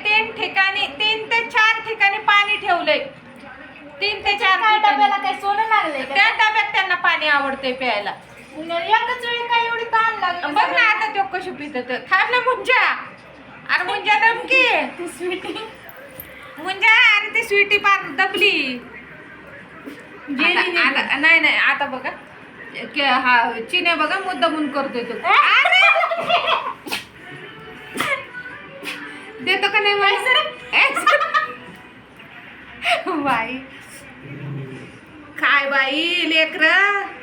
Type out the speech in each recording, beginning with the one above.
तीन ठिकाणी 3 ते 4 ठिकाणी पाणी ठेवलंय. 3 ते 4 काय ठिकाणी. डब्याला काय सोनं लागलंय का? त्या डब्यात त्यांना पाणी आवडतंय प्यायला. एकाच वेळी काय एवढी ताण लागली? बघ ना आता तो कशी पित थांबलं मुंजा. अरे मुंजा दमकी. ती स्वीटी मुंजा अरे ती स्वीटी पार दबली. नाही नाही आता बघा हा चिन्या बघा मुद्दामून करतोय तो. देतो का नाही बाई काय बाई लेकर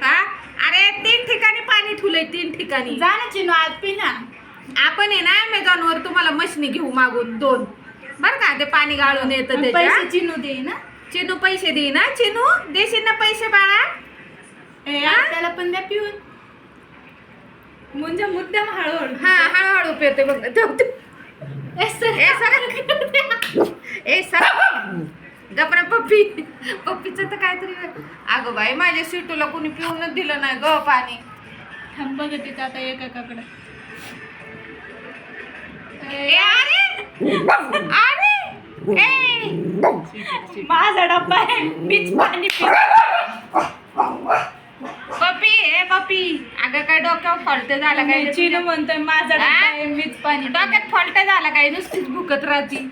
हा. अरे 3 ठिकाणी पाणी ठेवलंय 3 ठिकाणी. जा ना चिनू आज पी ना. आपण आहे ना अमेझॉनवर तुम्हाला मशनी घेऊ मागून 2 बरं का. ते पाणी गाळून येतं पैसे त्याच्या. चिनू दे ना. चिनू पैसे दे ना. चिनू देशील ना पैसे बाळा. त्याला पण द्या पिऊन. म्हणजे मुद्दाम हळूहळू. हा हळूहळू पेते बघ. ए सर गपरा पप्पी. पप्पीचं तर काहीतरी. अगं बाई माझ्या सिटूला कोणी पिऊनच दिलं नाही ग पाणी. थांब बघ तिथं आता एकाकडे. अरे ए माझा डब्बा आहे मीच पाणी पी. पप्पी ए पप्पी. अगं काय डोक्यावर फॉल्ट झाला काय. चिनू म्हणतोय माझा डब्बा आहे मीच पाणी. डोक्यात फॉल्ट झाला काय नुसतीच भुकत राहती.